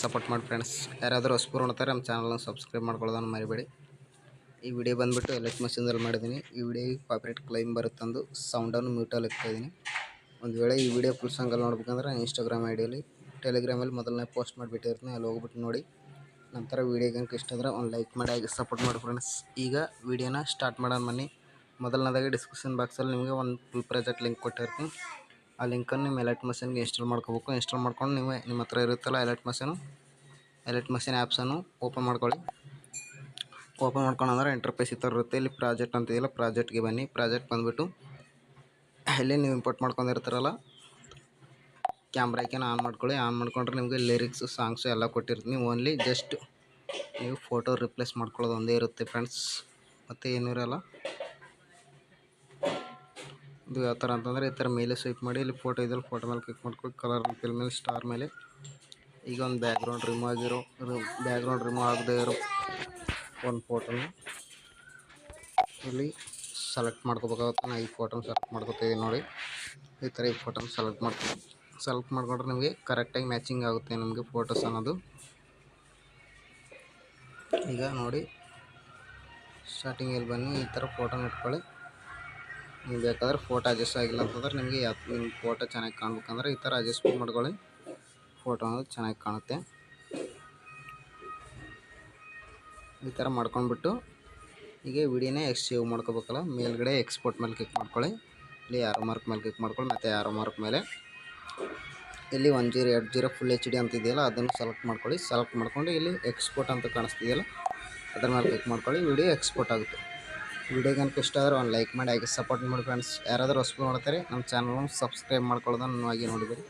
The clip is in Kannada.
ಸಪೋರ್ಟ್ ಮಾಡಿ ಫ್ರೆಂಡ್ಸ್. ಯಾರಾದರೂ ಹೊಸಬರು ನೋಡ್ತಾರೆ ನಮ್ಮ ಚಾನಲ್ನ ಸಬ್ಸ್ಕ್ರೈಬ್ ಮಾಡ್ಕೊಳ್ಳೋದನ್ನು ಮರಿಬೇಡಿ. ಈ ವಿಡಿಯೋ ಬಂದುಬಿಟ್ಟು ಎಲೆಕ್ಟ್ ಮಷೀನ್ದಲ್ಲಿ ಮಾಡಿದ್ದೀನಿ. ಈ ವಿಡಿಯೋಗೆ ಕಾಪಿರೈಟ್ ಕ್ಲೈಮ್ ಬರುತ್ತಂದು ಸೌಂಡನ್ನು ಮ್ಯೂಟಲ್ಲಿ ಇಡ್ತಾಯಿದ್ದೀನಿ. ಒಂದು ವೇಳೆ ಈ ವಿಡಿಯೋ ಫುಲ್ ಸಾಂಗಲ್ಲಿ ನೋಡ್ಬೇಕಂದ್ರೆ ಇನ್ಸ್ಟಾಗ್ರಾಮ್ ಐಡಿಯಲ್ಲಿ ಟೆಲಿಗ್ರಾಮಲ್ಲಿ ಮೊದಲನೇ ಪೋಸ್ಟ್ ಮಾಡಿಬಿಟ್ಟಿರ್ತೀನಿ, ಅಲ್ಲಿ ಹೋಗ್ಬಿಟ್ಟು ನೋಡಿ. ನಂತರ ವೀಡಿಯೋಗೆ ಇಷ್ಟ ಆದರೆ ಒಂದು ಲೈಕ್ ಮಾಡಿ ಹಾಗೆ ಸಪೋರ್ಟ್ ಮಾಡಿ ಫ್ರೆಂಡ್ಸ್. ಈಗ ವೀಡಿಯೋನ ಸ್ಟಾರ್ಟ್ ಮಾಡೋಣ ಬನ್ನಿ. ಮೊದಲನೇದಾಗಿ ಡಿಸ್ಕ್ರಿಪ್ಷನ್ ಬಾಕ್ಸಲ್ಲಿ ನಿಮಗೆ ಒಂದು ಫುಲ್ ಪ್ರಾಜೆಕ್ಟ್ ಲಿಂಕ್ ಕೊಟ್ಟಿರ್ತೀನಿ. ಆ ಲಿಂಕನ್ನು ನಿಮ್ಮ ಎಲೆಕ್ಟ್ ಮಷೀನ್ಗೆ ಇನ್ಸ್ಟಾಲ್ ಮಾಡ್ಕೋಬೇಕು. ಇನ್ಸ್ಟಾಲ್ ಮಾಡ್ಕೊಂಡು ನಿಮ್ಮ ಹತ್ರ ಇರುತ್ತಲ್ಲ ಎಲೆಕ್ಟ್ ಮಷೀನ್ ಆ್ಯಪ್ಸನ್ನು ಓಪನ್ ಮಾಡ್ಕೊಳ್ಳಿ. ಓಪನ್ ಮಾಡ್ಕೊಂಡ್ರೆ ಇಂಟರ್ಫೇಸ್ ಈ ಥರ ಇರುತ್ತೆ. ಇಲ್ಲಿ ಪ್ರಾಜೆಕ್ಟ್ ಅಂತಿದೆಯಲ್ಲ, ಪ್ರಾಜೆಕ್ಟ್ಗೆ ಬನ್ನಿ. ಪ್ರಾಜೆಕ್ಟ್ ಬಂದುಬಿಟ್ಟು ಇಲ್ಲಿ ನೀವು ಇಂಪೋರ್ಟ್ ಮಾಡ್ಕೊಂಡಿರ್ತಾರಲ್ಲ ಕ್ಯಾಮ್ರಾ ಐಕನ್ ಆನ್ ಮಾಡ್ಕೊಳ್ಳಿ. ಆನ್ ಮಾಡ್ಕೊಂಡ್ರೆ ನಿಮಗೆ ಲಿರಿಕ್ಸು ಸಾಂಗ್ಸು ಎಲ್ಲ ಕೊಟ್ಟಿರ್ತೀನಿ. ಓನ್ಲಿ ಜಸ್ಟ್ ನೀವು ಫೋಟೋ ರಿಪ್ಲೇಸ್ ಮಾಡ್ಕೊಳ್ಳೋದು ಒಂದೇ ಇರುತ್ತೆ ಫ್ರೆಂಡ್ಸ್, ಮತ್ತು ಏನೂ ಇರೋಲ್ಲ. ಇದು ಯಾವ ಥರ ಅಂತಂದರೆ ಈ ಥರ ಮೇಲೆ ಸ್ವೈಪ್ ಮಾಡಿ, ಇಲ್ಲಿ ಫೋಟೋ ಇದೆಯಲ್ಲ ಫೋಟೋ ಮೇಲೆ ಕ್ಲಿಕ್ ಮಾಡ್ಕೊಳ್ಳಿ. ಕಲರ್ ಫಿಲ್ ಮೇಲೆ ಸ್ಟಾರ್ ಮೇಲೆ ಈಗ ಒಂದು ಬ್ಯಾಕ್ಗ್ರೌಂಡ್ ರಿಮೂವ್ ಆಗದೇ ಇರೋ ಒಂದು ಫೋಟೋನ ಇಲ್ಲಿ ಸೆಲೆಕ್ಟ್ ಮಾಡ್ಕೋಬೇಕಾಗುತ್ತೆ. ನಾನು ಈ ಫೋಟೋನ ಸೆಲೆಕ್ಟ್ ಮಾಡ್ಕೊತಿದ್ದೀನಿ ನೋಡಿ. ಈ ಥರ ಈ ಫೋಟೋನ ಸೆಲೆಕ್ಟ್ ಮಾಡ್ಕೊಂಡ್ರೆ ನಿಮಗೆ ಕರೆಕ್ಟಾಗಿ ಮ್ಯಾಚಿಂಗ್ ಆಗುತ್ತೆ ನಿಮಗೆ ಫೋಟೋಸ್ ಅನ್ನೋದು. ಈಗ ನೋಡಿ ಸ್ಟಾರ್ಟಿಂಗಲ್ಲಿ ಬನ್ನಿ, ಈ ಥರ ಫೋಟೋನ ಇಟ್ಕೊಳ್ಳಿ. ನೀವು ಬೇಕಾದ್ರೆ ಫೋಟೋ ಅಡ್ಜಸ್ಟ್ ಆಗಿಲ್ಲ ಅಂತಂದ್ರೆ ನಿಮಗೆ ನಿಮ್ಮ ಫೋಟೋ ಚೆನ್ನಾಗಿ ಕಾಣ್ಬೇಕಂದ್ರೆ ಈ ಥರ ಅಡ್ಜಸ್ಟ್ಮೆಂಟ್ ಮಾಡ್ಕೊಳ್ಳಿ. ಫೋಟೋ ಅನ್ನೋದು ಚೆನ್ನಾಗಿ ಕಾಣುತ್ತೆ. ಈ ಥರ ಮಾಡ್ಕೊಂಡ್ಬಿಟ್ಟು ಈಗ ವಿಡಿಯೋನೇ ಸೇವ್ ಮಾಡ್ಕೋಬೇಕಲ್ಲ, ಮೇಲ್ಗಡೆ ಎಕ್ಸ್ಪೋರ್ಟ್ ಮೇಲೆ ಕ್ಲಿಕ್ ಮಾಡ್ಕೊಳ್ಳಿ. ಇಲ್ಲಿ ಆರೋ ಮಾರ್ಕ್ ಮೇಲೆ ಕ್ಲಿಕ್ ಮಾಡ್ಕೊಳ್ಳಿ. ಮತ್ತು ಆರೋ ಮಾರ್ಕ್ ಮೇಲೆ ಇಲ್ಲಿ 1080 ಫುಲ್ HD ಅಂತಿದೆಯಲ್ಲ ಅದನ್ನು ಸೆಲೆಕ್ಟ್ ಮಾಡ್ಕೊಳ್ಳಿ. ಸೆಲೆಕ್ಟ್ ಮಾಡ್ಕೊಂಡು ಇಲ್ಲಿ ಎಕ್ಸ್ಪೋರ್ಟ್ ಅಂತ ಕಾಣಿಸ್ತಿದೆಯಲ್ಲ ಅದ್ರ ಮೇಲೆ ಕ್ಲಿಕ್ ಮಾಡ್ಕೊಳ್ಳಿ. ವಿಡಿಯೋ ಎಕ್ಸ್ಪೋರ್ಟ್ ಆಗುತ್ತೆ. ವಿಡಿಯೋಗೆ ಇಷ್ಟ ಆದರೆ ಒಂದು ಲೈಕ್ ಮಾಡಿ ಹಾಗೆ ಸಪೋರ್ಟ್ ಮಾಡಿ ಫ್ರೆಂಡ್ಸ್. ಯಾರಾದರೂ ಹೊಸಬರು ನೋಡ್ತಾರೆ ನಮ್ಮ ಚಾನಲ್ನ ಸಬ್ಸ್ಕ್ರೈಬ್ ಮಾಡ್ಕೊಳ್ಳೋದನ್ನು ಹಾಗೆ ನೋಡಿಬೇಡಿ.